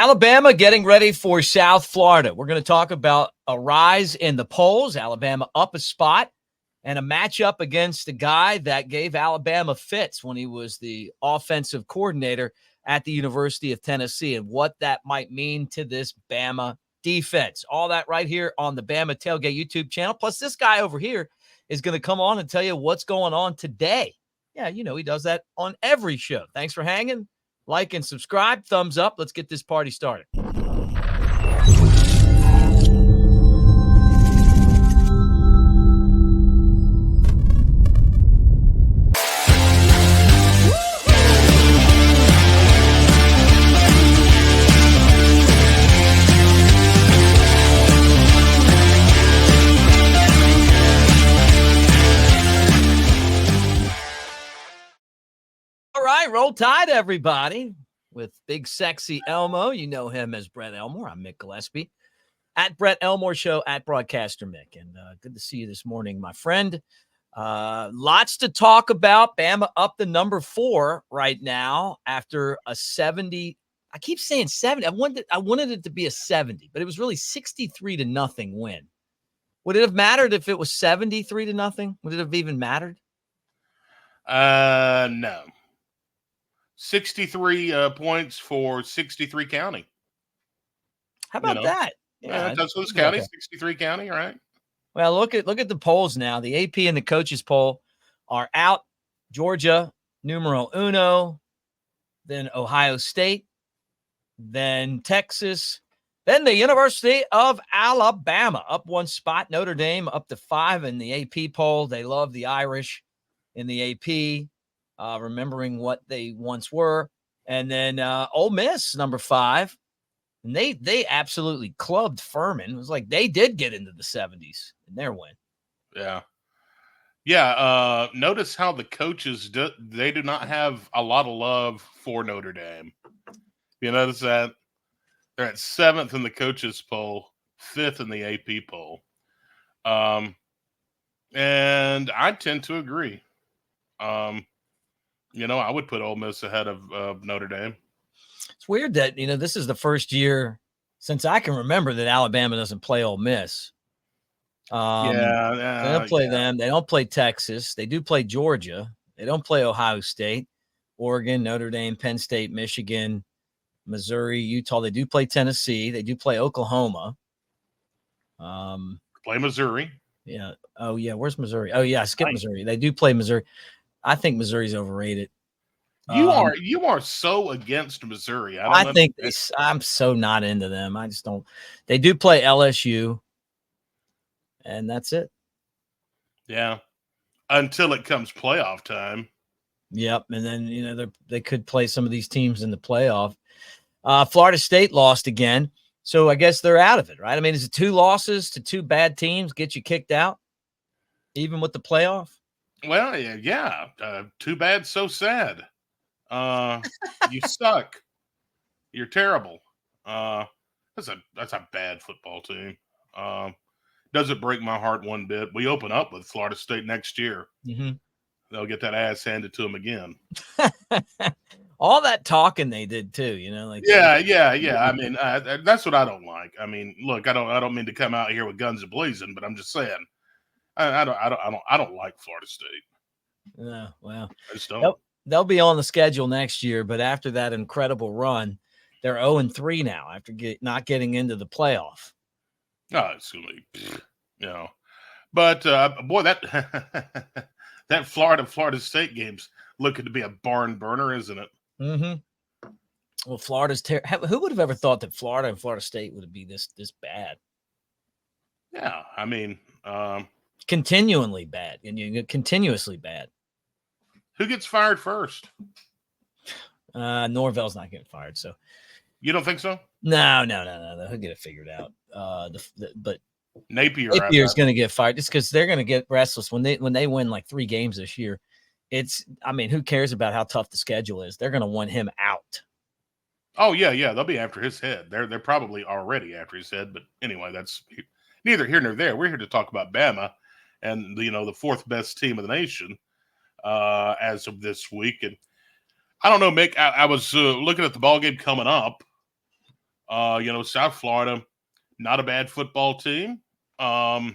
Alabama getting ready for South Florida. We're going to talk about a rise in the polls, Alabama up a spot, and a matchup against a guy that gave Alabama fits when he was the offensive coordinator at the University of Tennessee, and what that might mean to this Bama defense. All that right here on the Bama Tailgate YouTube channel. Plus, this guy over here is going to come on and tell you what's going on today. Yeah, you know, he does that on every show. Thanks for hanging. Like and subscribe. Thumbs up. Let's get this party started. All right, roll tide, everybody, with big, sexy Elmo. You know him as Brett Elmore. I'm Mick Gillespie, at Brett Elmore Show, at Broadcaster Mick. And good to see you this morning, my friend. Lots to talk about. Bama up to number 4 right now after a 70. I keep saying 70. I wanted it to be a 70, but it was really 63-0 win. Would it have mattered if it was 73-0? Would it have even mattered? No. 63 points for 63 County. How about that? Yeah, that's Tuscaloosa County, okay. 63 County, right? Well, look at the polls now. The AP and the coaches poll are out. Georgia, numero uno, then Ohio State, then Texas, then the University of Alabama up 1 spot. Notre Dame up to 5 in the AP poll. They love the Irish in the AP. Remembering what they once were. And then Ole Miss, number 5. And they absolutely clubbed Furman. It was like they did get into the 70s in their win. Yeah. Yeah, notice how the coaches, they do not have a lot of love for Notre Dame. You notice that? They're at 7th in the coaches poll, 5th in the AP poll. And I tend to agree. I would put Ole Miss ahead of Notre Dame. It's weird that, this is the first year since I can remember that Alabama doesn't play Ole Miss. They don't play them. They don't play Texas. They do play Georgia. They don't play Ohio State, Oregon, Notre Dame, Penn State, Michigan, Missouri, Utah. They do play Tennessee. They do play Oklahoma. Play Missouri. Yeah. Oh, yeah. Where's Missouri? Oh, yeah. I skipped Missouri. They do play Missouri. I think Missouri's overrated. You are so against Missouri. I'm so not into them. I just don't. They do play LSU, and that's it. Yeah, until it comes playoff time. Yep, and then they could play some of these teams in the playoff. Florida State lost again, so I guess they're out of it, right? I mean, is it 2 losses to 2 bad teams get you kicked out, even with the playoff? Well, yeah. Too bad, so sad. You suck. You're terrible. That's a bad football team. Doesn't break my heart one bit. We open up with Florida State next year. Mm-hmm. They'll get that ass handed to them again. All that talking they did too, Yeah. I mean, that's what I don't like. I mean, look, I don't mean to come out here with guns blazing, but I'm just saying. I don't like Florida State. Yeah, well, I just don't. They'll be on the schedule next year, but after that incredible run, they're 0-3 now after not getting into the playoff. No, it's gonna be, But boy, that that Florida State game's looking to be a barn burner, isn't it? Mm-hmm. Well, Florida's who would have ever thought that Florida and Florida State would be this bad? Yeah, I mean. Continually bad, and continuously bad. Who gets fired first? Norvell's not getting fired, so you don't think so? No. He'll get it figured out. But Napier's going to get fired just because they're going to get restless when they win like 3 games this year. Who cares about how tough the schedule is? They're going to want him out. Oh yeah, they'll be after his head. They're probably already after his head, but anyway, that's neither here nor there. We're here to talk about Bama and the 4th best team of the nation as of this week. And I don't know, Mick. I was looking at the ball game coming up, South Florida, not a bad football team. And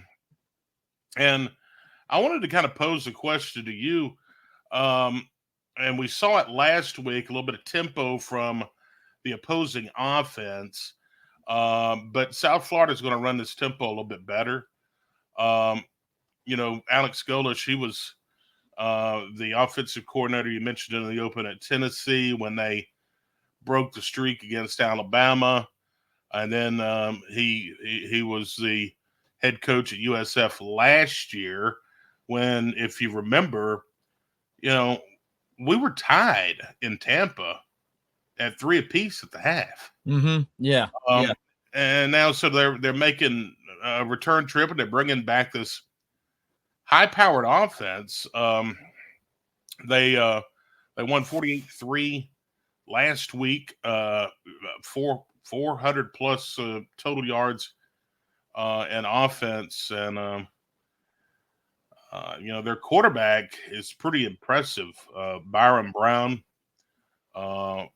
I wanted to kind of pose a question to you. And we saw it last week, a little bit of tempo from the opposing offense. But South Florida is going to run this tempo a little bit better. Alex Golesh, he was the offensive coordinator you mentioned in the open at Tennessee when they broke the streak against Alabama. And then he was the head coach at USF last year when, if you remember, we were tied in Tampa at 3 apiece at the half. Mm-hmm. Yeah. Yeah. And now, so they're making a return trip and they're bringing back this high-powered offense. They won 48-3 last week. 400 plus total yards and offense, and their quarterback is pretty impressive. Byron Brown. I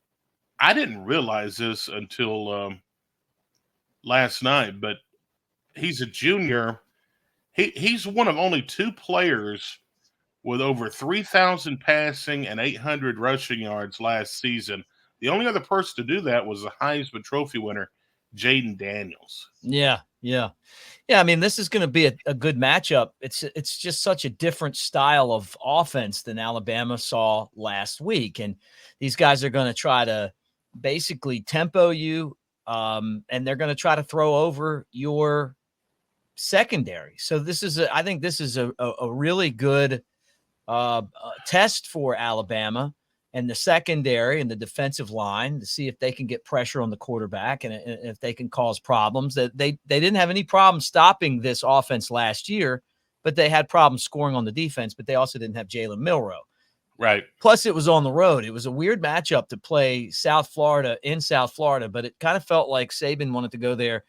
didn't realize this until last night, but he's a junior. He's one of only 2 players with over 3,000 passing and 800 rushing yards last season. The only other person to do that was the Heisman Trophy winner, Jaden Daniels. Yeah. I mean, this is going to be a good matchup. It's just such a different style of offense than Alabama saw last week. And these guys are going to try to basically tempo you, and they're going to try to throw over your secondary. So I think this is a really good test for Alabama and the secondary and the defensive line to see if they can get pressure on the quarterback and if they can cause problems. That they didn't have any problem stopping this offense last year, but they had problems scoring on the defense, but they also didn't have Jalen Milroe. Right. Plus it was on the road. It was a weird matchup to play South Florida, but it kind of felt like Saban wanted to go there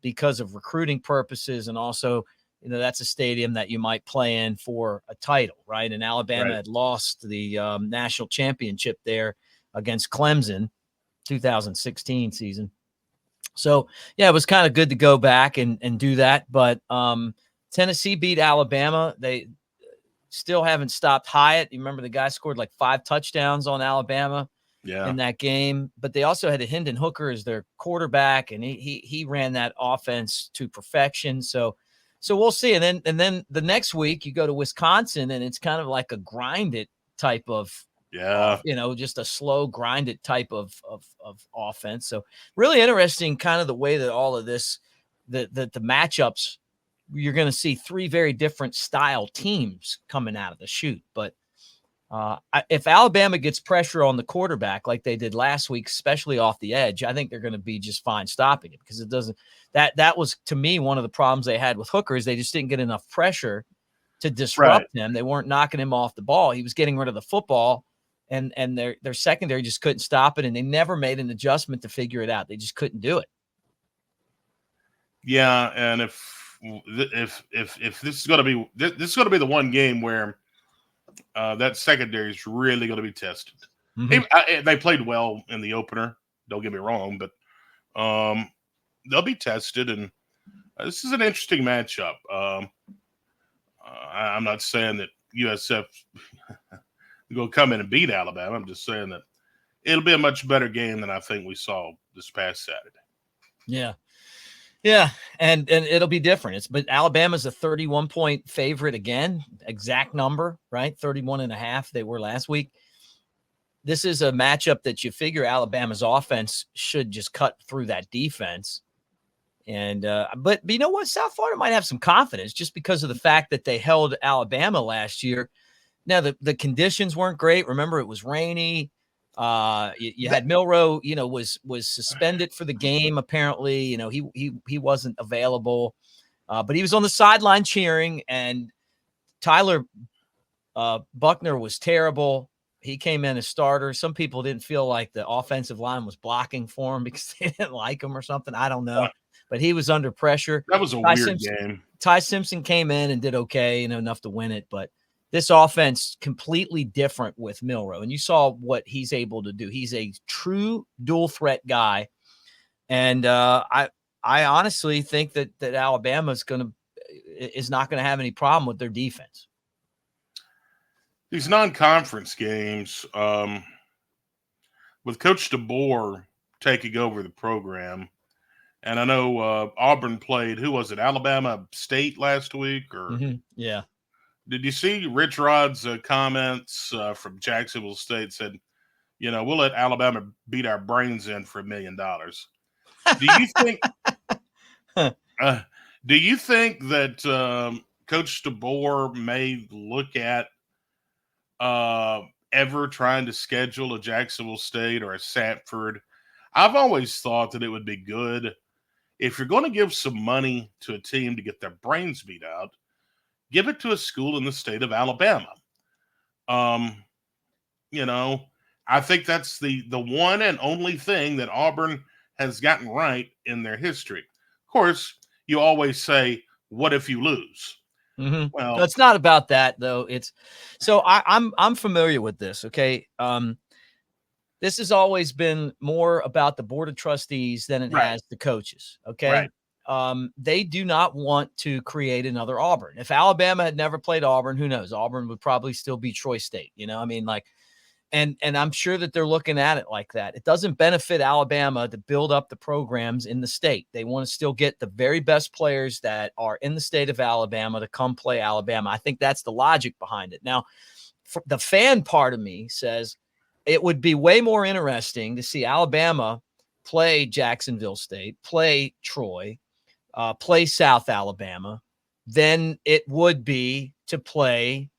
because of recruiting purposes. And also, that's a stadium that you might play in for a title, right? And Alabama had lost the national championship there against Clemson, 2016 season. So, yeah, it was kind of good to go back and do that. But Tennessee beat Alabama. They still haven't stopped Hyatt. You remember the guy scored like 5 touchdowns on Alabama in that game. But they also had a Hendon Hooker as their quarterback, and he ran that offense to perfection. So we'll see. And then the next week you go to Wisconsin, and it's kind of like a grinded type of, just a slow grinded type of offense. So really interesting kind of the way that all of this, the matchups, you're going to see 3 very different style teams coming out of the chute. But if Alabama gets pressure on the quarterback like they did last week, especially off the edge, I think they're going to be just fine stopping it, because it doesn't. That was, to me, one of the problems they had with Hooker is they just didn't get enough pressure to disrupt him. They weren't knocking him off the ball. He was getting rid of the football, and their secondary just couldn't stop it, and they never made an adjustment to figure it out. They just couldn't do it. Yeah, and if this is going to be the one game where that secondary is really going to be tested. Mm-hmm. They played well in the opener. Don't get me wrong, but they'll be tested, and this is an interesting matchup. I'm not saying that USF will come in and beat Alabama. I'm just saying that it'll be a much better game than I think we saw this past Saturday. Yeah, and it'll be different. But Alabama's a 31-point favorite again, exact number, right? 31.5 they were last week. This is a matchup that you figure Alabama's offense should just cut through that defense. And but you know what? South Florida might have some confidence just because of the fact that they held Alabama last year. Now, the conditions weren't great. Remember, it was rainy. You had Milroe, was suspended for the game. Apparently, he wasn't available, but he was on the sideline cheering. And Tyler Buckner was terrible. He came in as starter. Some people didn't feel like the offensive line was blocking for him because they didn't like him or something. I don't know, but he was under pressure. That was a weird game. Ty Simpson came in and did okay, enough to win it, but this offense completely different with Milroe, and you saw what he's able to do. He's a true dual threat guy And I honestly think that Alabama is not going to have any problem with their defense. These non-conference games, with Coach DeBoer taking over the program, and I know Auburn played, who was it, Alabama State last week? Or Yeah. Did you see Rich Rod's comments from Jacksonville State said, we'll let Alabama beat our brains in for $1 million. Do you think do you think that Coach DeBoer may look at ever trying to schedule a Jacksonville State or a Sanford? I've always thought that it would be good if you're going to give some money to a team to get their brains beat out, give it to a school in the state of Alabama. I think that's the one and only thing that Auburn has gotten right in their history. Of course, you always say, what if you lose? Mm-hmm. Well, it's not about that though. It's so I'm familiar with this. Okay. This has always been more about the board of trustees than it has the coaches. Okay. Right. They do not want to create another Auburn. If Alabama had never played Auburn, who knows? Auburn would probably still be Troy State. I mean, like, and I'm sure that they're looking at it like that. It doesn't benefit Alabama to build up the programs in the state. They want to still get the very best players that are in the state of Alabama to come play Alabama. I think that's the logic behind it. Now, the fan part of me says it would be way more interesting to see Alabama play Jacksonville State, play Troy, play South Alabama, than it would be to play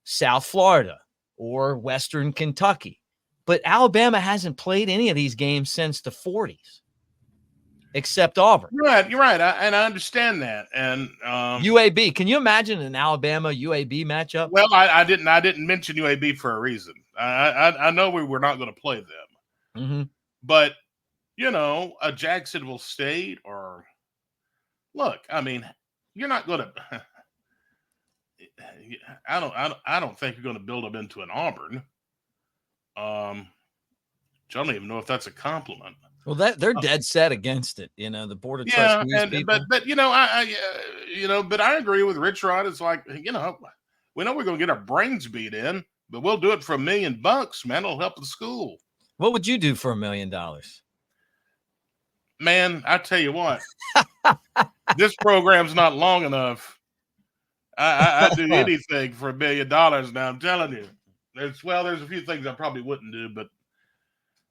South Florida or Western Kentucky. But Alabama hasn't played any of these games since the 40s, except Auburn. You're right. And I understand that. And UAB, can you imagine an Alabama UAB matchup? Well, I didn't mention UAB for a reason. I know we were not going to play them. Mm-hmm. But, a Jacksonville State or look, I mean, you're not going to I don't think you're going to build them into an Auburn. I don't even know if that's a compliment. Well, they're dead set against it. The board of trustees. But but I agree with Rich Rod. It's like, we know we're going to get our brains beat in, but we'll do it for $1 million, man. It'll help the school. What would you do for $1 million? Man, I tell you what, this program's not long enough. I'd do anything for $1 million now. I'm telling you. There's a few things I probably wouldn't do, but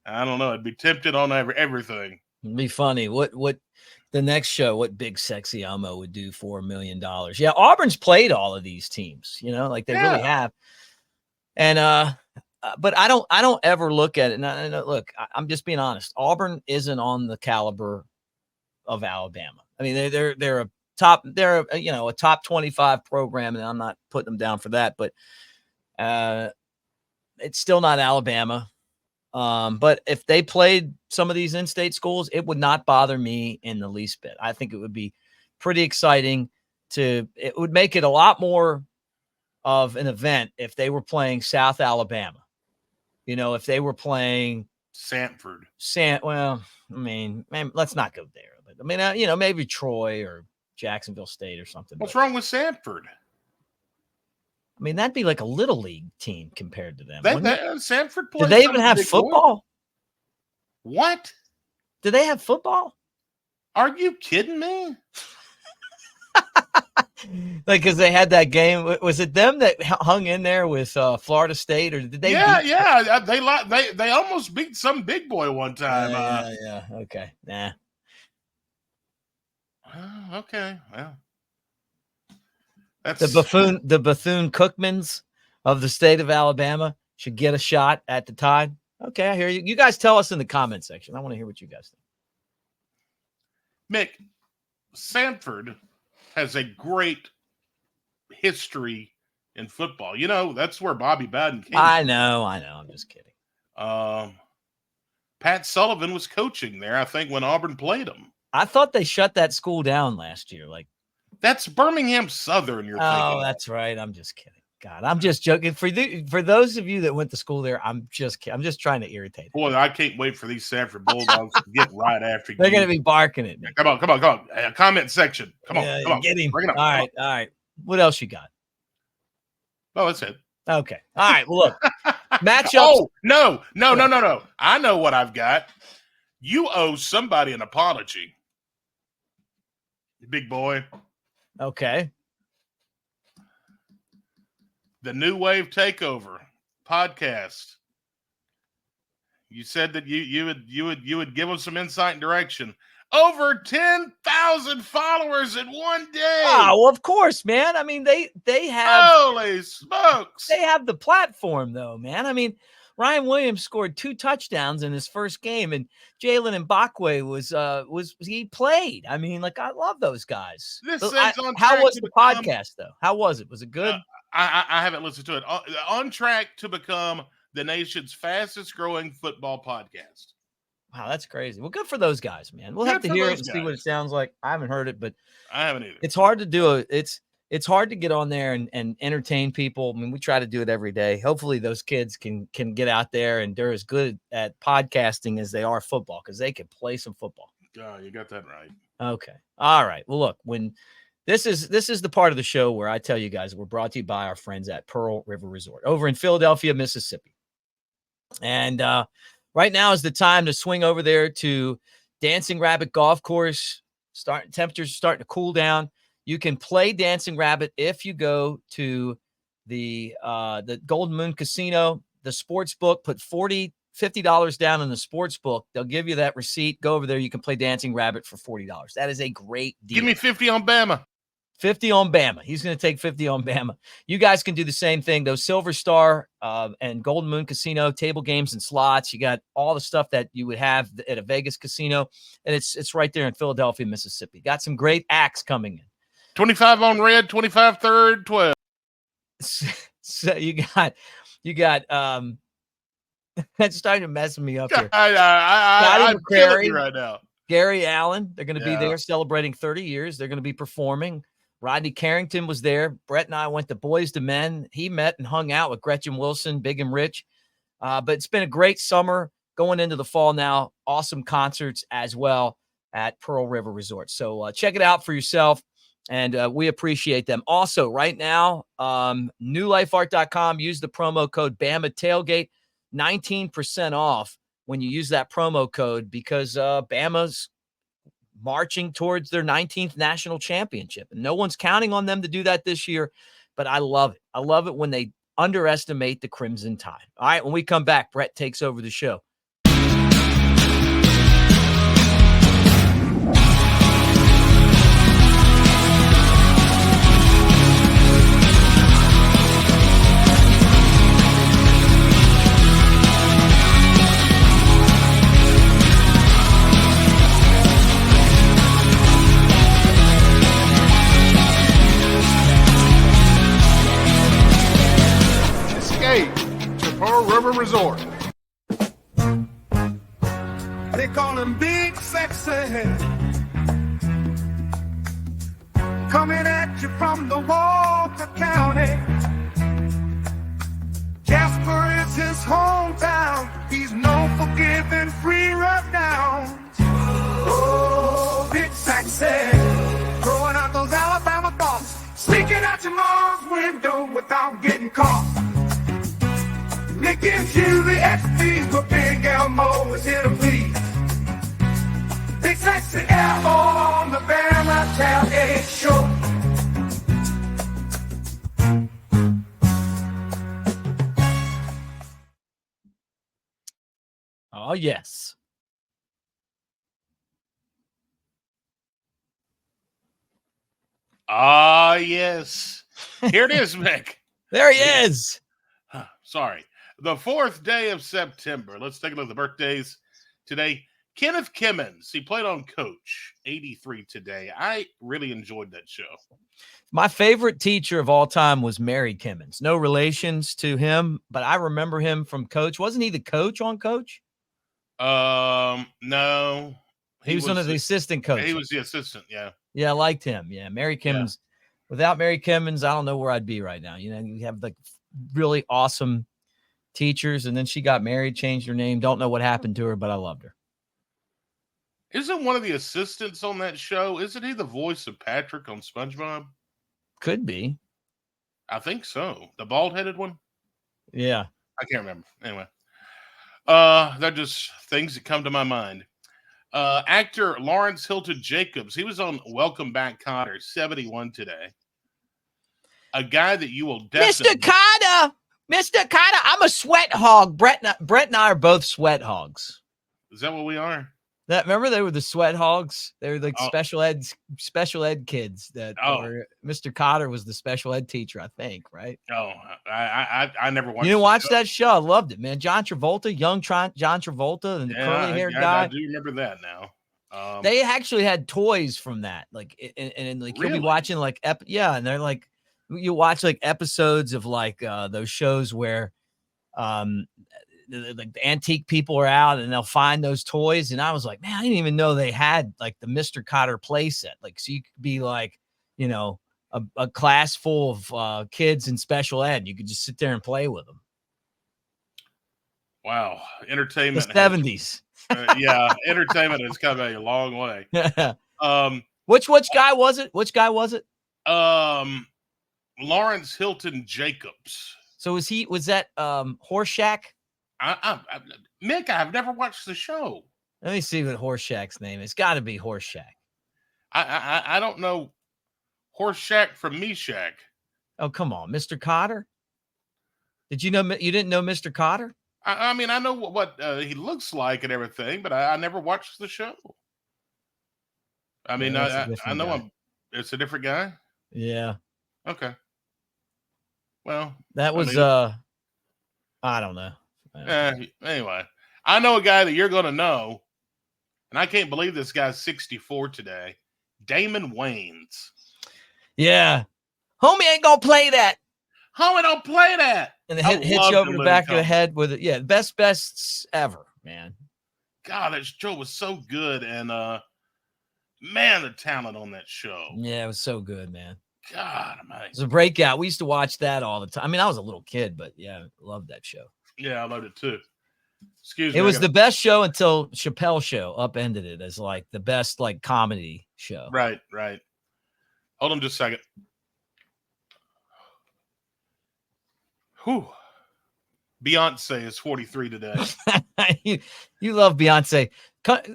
I don't know. I'd be tempted on everything. It'd be funny. What the next show? What big sexy Elmo would do for $1 million? Yeah, Auburn's played all of these teams. Like they really have. And but I don't ever look at it. And look, I'm just being honest. Auburn isn't on the caliber of Alabama. I mean, they're a top. They're a top 25 program, and I'm not putting them down for that. But it's still not Alabama. But if they played some of these in-state schools, it would not bother me in the least bit. I think it would be pretty exciting. It would make it a lot more of an event if they were playing South Alabama. If they were playing Sanford. Well, I mean, let's not go there. But I mean, maybe Troy or Jacksonville State or something. What's wrong with Sanford? I mean, that'd be like a little league team compared to them. Sanford plays. Do they even have football? What? Do they have football? Are you kidding me? Like, because they had that game. Was it them that hung in there with Florida State, or did they? Yeah. They almost beat some big boy one time. Yeah. Okay. Nah. Okay. Well. The Bethune Cookmans of the state of Alabama should get a shot at the Tide. Okay, I hear you. You guys tell us in the comment section. I want to hear what you guys think. Mick, Sanford has a great history in football. That's where Bobby Bowden came from. I know. I'm just kidding. Pat Sullivan was coaching there, I think, when Auburn played him. I thought they shut that school down last year. Like, that's Birmingham Southern. You're thinking. Oh, that's right. I'm just kidding. God, I'm just joking. For those of you that went to school there, I'm just trying to irritate them. Boy, I can't wait for these Sanford Bulldogs to get right after you. They're going to be barking at me. Come on. Comment section. Come on. Get him. Bring it up. All right. What else you got? Oh, that's it. Okay. All right. Well, look. Matchups. Oh, no. I know what I've got. You owe somebody an apology, big boy. Okay. The New Wave Takeover podcast. You said that you would give them some insight and direction. Over 10,000 followers in one day. Oh, well, of course, man. I mean, they have. Holy smokes! They have the platform, though, man. I mean, Ryan Williams scored 2 touchdowns in his first game, and Jalen Mbakwe was he played. I mean, like, I love those guys. How was the podcast, though? How was it? Was it good? I haven't listened to it. On track to become the nation's fastest growing football podcast. Wow, that's crazy. Well, good for those guys, man. We'll have to hear it and see what it sounds like. I haven't heard it, but I haven't either. It's hard to do it. It's hard to get on there and entertain people. I mean, we try to do it every day. Hopefully those kids can get out there and they're as good at podcasting as they are football because they can play some football. Oh, you got that right. Okay. All right. Well, look, when this is the part of the show where I tell you guys we're brought to you by our friends at Pearl River Resort over in Philadelphia, Mississippi. And right now is the time to swing over there to Dancing Rabbit Golf Course. Temperatures are starting to cool down. You can play Dancing Rabbit if you go to the Golden Moon Casino, the sports book. Put $50 down in the sports book. They'll give you that receipt. Go over there. You can play Dancing Rabbit for $40. That is a great deal. Give me 50 on Bama. 50 on Bama. He's going to take 50 on Bama. You guys can do the same thing. Those Silver Star and Golden Moon Casino, table games and slots. You got all the stuff that you would have at a Vegas casino. And it's right there in Philadelphia, Mississippi. Got some great acts coming in. 25 on red, 25 third, 12. So you got that's starting to mess me up here. I'm killing you right now. Gary Allen, they're going to be there celebrating 30 years. They're going to be performing. Rodney Carrington was there. Brett and I went to Boys to Men. He met and hung out with Gretchen Wilson, Big and Rich. But it's been a great summer going into the fall now. Awesome concerts as well at Pearl River Resort. So check it out for yourself. And we appreciate them. Also, right now, newlifeart.com, use the promo code Bama Tailgate, 19% off when you use that promo code because Bama's marching towards their 19th national championship. And no one's counting on them to do that this year, but I love it. I love it when they underestimate the Crimson Tide. All right, when we come back, Brett takes over the show. To Pearl River Resort. They call him Big Sexy, coming at you from the Walker County. Jasper is his hometown. He's known for giving free rundowns. Oh, Big Sexy, throwing out those Alabama thoughts, sneaking out your mom's window without getting caught. It gives you the XP, but Big Elmo is here to please. Big Sexy Elmo on the Bama Tailgate Show. Oh, yes. Ah, yes. Here it is, Mick. There he is. Sorry. The 4th day of September. Let's take a look at the birthdays today. Kenneth Kimmons. He played on Coach, 83 today. I really enjoyed that show. My favorite teacher of all time was Mary Kimmons. No relations to him, but I remember him from Coach. Wasn't he the coach on Coach? No. He was one of the assistant coaches. He was the assistant, yeah. Yeah, I liked him. Yeah, Mary Kimmons. Without Mary Kimmons, I don't know where I'd be right now. You know, you have like really awesome teachers, and then she got married, changed her name. Don't know what happened to her, but I loved her. Isn't one of the assistants on that show? Isn't he the voice of Patrick on SpongeBob? Could be. I think so. The bald-headed one? Yeah. I can't remember. Anyway. They're just things that come to my mind. Actor Lawrence Hilton Jacobs, he was on Welcome Back, Kotter, 71 today. A guy that you will definitely... Mr. Carter, I'm a sweat hog. Brett and I are both sweat hogs. Is that what we are? Remember they were the sweat hogs? They were like special ed kids that were, Mr. Cotter was the special ed teacher, I think, right? Oh, I never watched. You didn't watch that show? I loved it, man. John Travolta, young John Travolta, and the curly haired guy. I do remember that now. They actually had toys from that, like, and like really? You'll be watching like and they're like, you watch like episodes of like those shows where the antique people are out and they'll find those toys. And I was like, man, I didn't even know they had like the Mr. Cotter play set. Like, so you could be like, you know, a class full of kids in special ed. You could just sit there and play with them. Wow. Entertainment. The 70s. Yeah. Entertainment has come a long way. Which guy was it? Which guy was it? Lawrence Hilton Jacobs. So was that Horseshack? Mick, I've never watched the show. Let me see what Horseshack's name is. It's got to be Horseshack. I don't know Horseshack from Meshack. Oh, come on, Mr. Cotter. Did you know you didn't know Mr. Cotter? I mean, I know what he looks like and everything, but I never watched the show. I mean, I know it's a different guy. Yeah. Okay. Well, that was I don't know. Anyway, I know a guy that you're going to know, and I can't believe this guy's 64 today. Damon Wayans. Yeah. Homie ain't going to play that. Homie don't play that. And it hits you over the back of the head with it. Yeah, bests ever, man. God, that show was so good. And, man, the talent on that show. Yeah, it was so good, man. God, man. It was a breakout. We used to watch that all the time. I mean, I was a little kid, but yeah, loved that show. Yeah, I loved it too. Excuse me. It was the best show until Chappelle Show upended it as like the best like comedy show. Right. Hold on just a second. Whew. Beyonce is 43 today. you love Beyonce.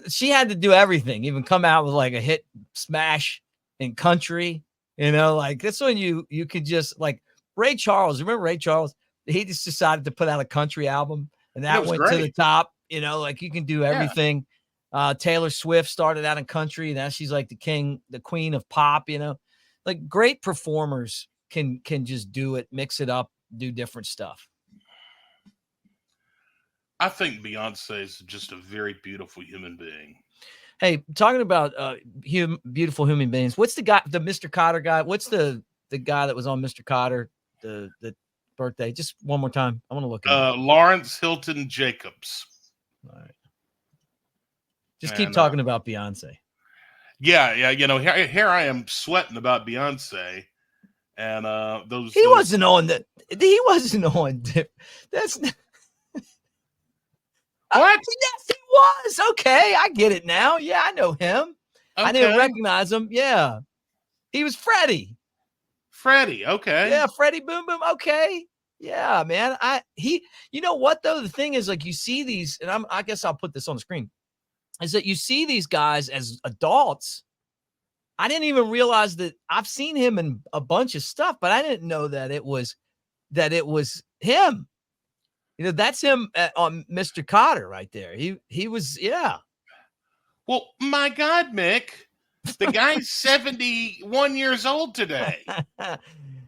She had to do everything, even come out with like a hit smash in country. You know, like that's when you could just like Ray Charles. Remember Ray Charles? He just decided to put out a country album, and that went to the top. You know, like you can do everything. Yeah. Taylor Swift started out in country. Now she's like the queen of pop. You know, like great performers can just do it, mix it up, do different stuff. I think Beyonce is just a very beautiful human being. Hey, talking about beautiful human beings. What's the guy, the Mr. Cotter guy? What's the guy that was on Mr. Cotter, the birthday? Just one more time. I want to look at Lawrence Hilton Jacobs. All right. Just keep talking about Beyonce. Yeah. You know, here I am sweating about Beyonce, and those. He wasn't on that. He wasn't on. That's. What? Yes, he was. Okay, I get it now. Yeah, I know him. Okay. I didn't recognize him. Yeah, he was Freddie. Freddie, okay. Yeah, Freddie Boom Boom. Okay. Yeah, man. You know what though? The thing is, like, you see these, and I guess I'll put this on the screen, is that you see these guys as adults. I didn't even realize that I've seen him in a bunch of stuff, but I didn't know that it was him. You know, that's him on Mr. Cotter right there. He was, yeah. Well, my God, Mick, the guy's 71 years old today. Oh,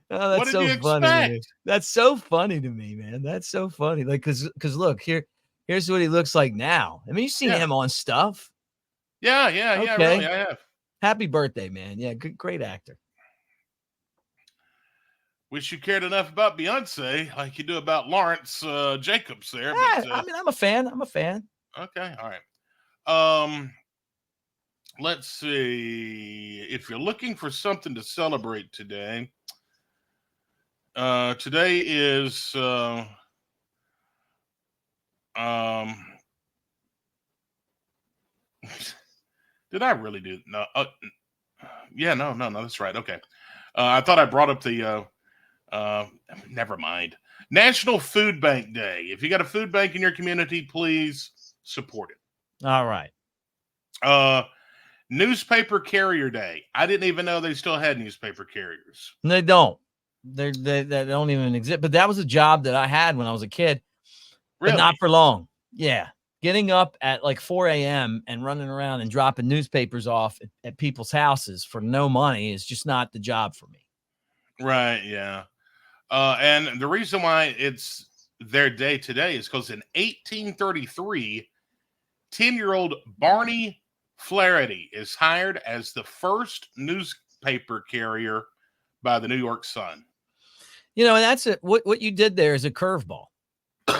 that's what did so you funny. expect? That's so funny to me, man. That's so funny. Like, cause look here's what he looks like now. I mean, you've seen him on stuff. Yeah, Okay. really, I have. Happy birthday, man. Yeah, great actor. Wish you cared enough about Beyonce like you do about Lawrence Jacobs there. Yeah, But, I mean, I'm a fan. Okay, all right. let's see. If you're looking for something to celebrate today, today is did I really do no? Yeah, no, that's right. Okay, I thought I brought up the never mind. National Food Bank Day. If you got a food bank in your community, please support it. All right. Newspaper Carrier Day. I didn't even know they still had newspaper carriers. They don't. They don't even exist. But that was a job that I had when I was a kid. Really? But not for long. Yeah. Getting up at like 4 a.m. and running around and dropping newspapers off at people's houses for no money is just not the job for me. Right, yeah. And the reason why it's their day today is because in 1833, 10-year-old Barney Flaherty is hired as the first newspaper carrier by the New York Sun. You know, and that's it. What you did there is a curveball,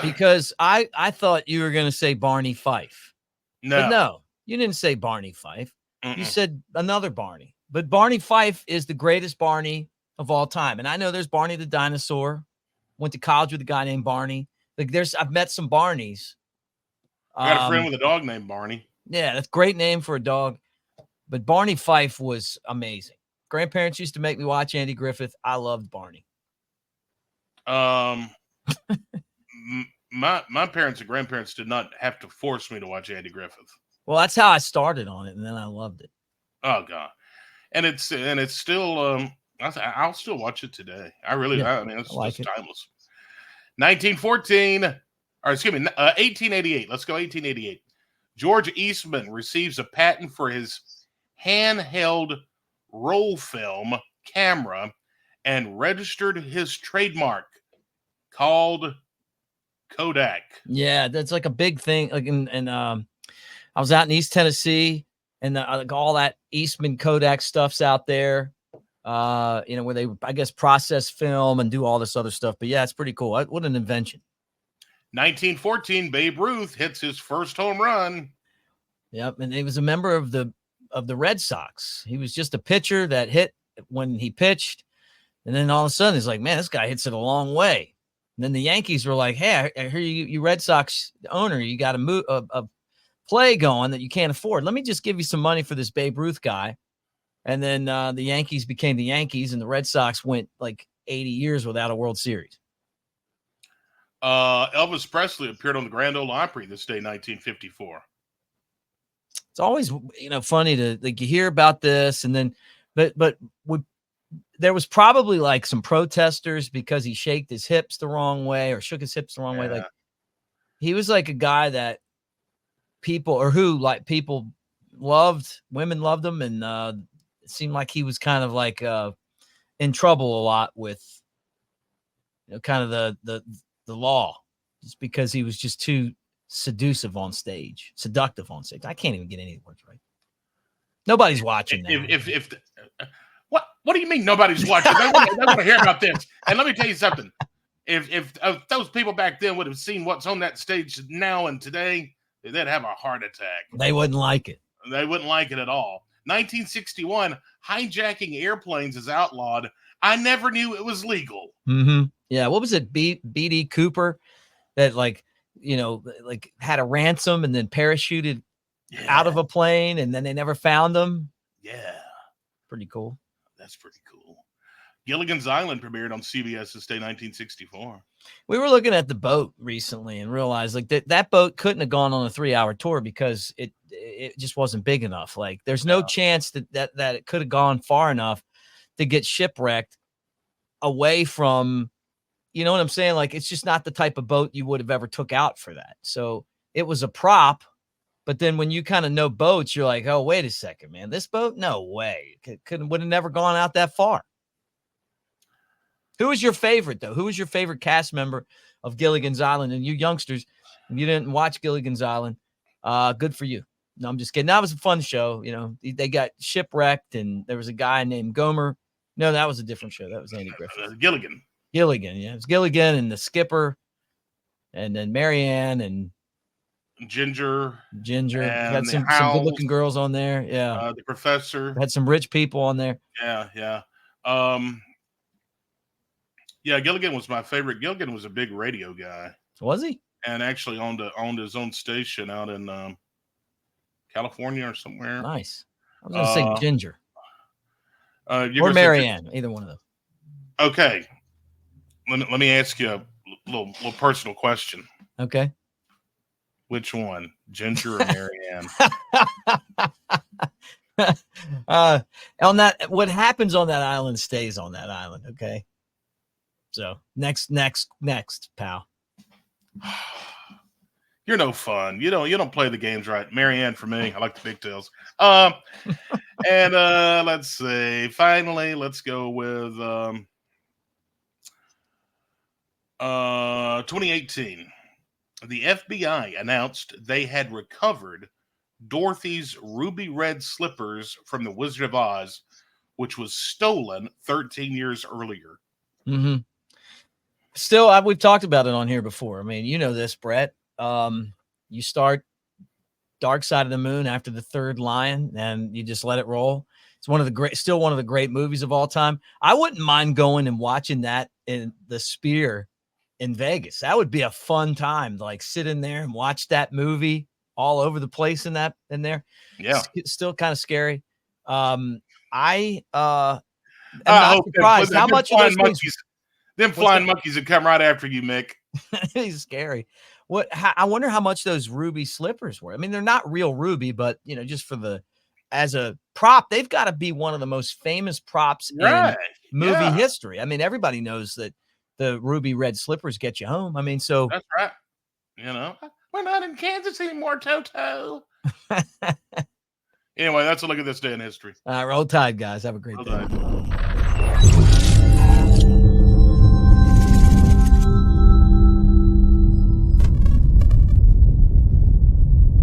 because I thought you were going to say Barney Fife. But no, you didn't say Barney Fife. You said another Barney. But Barney Fife is the greatest Barney of all time. And I know there's Barney the dinosaur. Went to college with a guy named Barney. Like I've met some Barneys. I got a friend with a dog named Barney. Yeah, that's a great name for a dog. But Barney Fife was amazing. Grandparents used to make me watch Andy Griffith. I loved Barney. My parents and grandparents did not have to force me to watch Andy Griffith. Well, that's how I started on it, and then I loved it. Oh God, and it's still I'll still watch it today. I mean, it's just timeless. 1888. Let's go 1888. George Eastman receives a patent for his handheld roll film camera and registered his trademark called Kodak. Yeah, that's like a big thing. Like, I was out in East Tennessee, and like all that Eastman Kodak stuff's out there. Where they, I guess, process film and do all this other stuff. But yeah, it's pretty cool. What an invention. 1914, Babe Ruth hits his first home run. Yep, and he was a member of the Red Sox. He was just a pitcher that hit when he pitched, and then all of a sudden he's like, man, this guy hits it a long way. And then the Yankees were like, hey, I hear you Red Sox owner, you got a play going that you can't afford. Let me just give you some money for this Babe Ruth guy. And then the Yankees became the Yankees, and the Red Sox went like 80 years without a World Series. Elvis Presley appeared on the Grand Ole Opry this day, 1954. It's always, funny to like you hear about this, and then, but there was probably like some protesters because he shook his hips the wrong way or shook his hips the wrong way. Like he was like a guy that people loved, women loved him, and it seemed like he was kind of like in trouble a lot with kind of the law, just because he was just too seductive on stage. I can't even get any of the words right. Nobody's watching now. What do you mean nobody's watching? They want to hear about this. And let me tell you something. If those people back then would have seen what's on that stage now and today, they'd have a heart attack. They wouldn't like it. They wouldn't like it at all. 1961, hijacking airplanes is outlawed. I never knew it was legal. Mm-hmm. Yeah, what was it? B.D. Cooper that had a ransom and then parachuted out of a plane, and then they never found him. Yeah. Pretty cool. That's pretty cool. Gilligan's Island premiered on CBS this day, 1964. We were looking at the boat recently and realized like that boat couldn't have gone on a 3-hour tour because it just wasn't big enough. Like there's no chance that it could have gone far enough to get shipwrecked away from, you know what I'm saying? Like it's just not the type of boat you would have ever took out for that. So it was a prop. But then when you kind of know boats, you're like, oh, wait a second, man, this boat? No way. Would have never gone out that far. Who was your favorite, though? Who was your favorite cast member of Gilligan's Island? And you youngsters, if you didn't watch Gilligan's Island, good for you. No, I'm just kidding. That was a fun show. They got shipwrecked, and there was a guy named Gomer. No, that was a different show. That was Andy Griffith. Gilligan, yeah. It was Gilligan and the skipper, and then Marianne, and Ginger, Ginger. and Had the some Howls, good-looking girls on there. Yeah. the Professor. Had some rich people on there. Yeah. Yeah, Gilligan was my favorite. Gilligan was a big radio guy. Was he? And actually owned his own station out in California or somewhere. Nice. I was going to say Ginger. Or Marianne, either one of them. Okay. Let me ask you a little personal question. Okay. Which one, Ginger or Marianne? On that, what happens on that island stays on that island. Okay. So next, pal. You're no fun. You don't play the games right. Marianne for me. I like the pigtails. And let's see. Finally, let's go with 2018. The FBI announced they had recovered Dorothy's ruby red slippers from the Wizard of Oz, which was stolen 13 years earlier. Mm-hmm. Still, we've talked about it on here before. I mean, you know this, Brett. You start Dark Side of the Moon after the third lion, and you just let it roll. It's still one of the great movies of all time. I wouldn't mind going and watching that in the Sphere in Vegas. That would be a fun time to like sit in there and watch that movie all over the place in there. Yeah. It's still kind of scary. I'm not surprised how much of those things. Them flying monkeys would come right after you, Mick. He's scary. I wonder how much those ruby slippers were. I mean, they're not real ruby, but just as a prop, they've got to be one of the most famous props in movie history. I mean, everybody knows that the ruby red slippers get you home. I mean, so that's right. We're not in Kansas anymore, Toto. Anyway, that's a look at this day in history. Roll Tide, guys. Have a great day.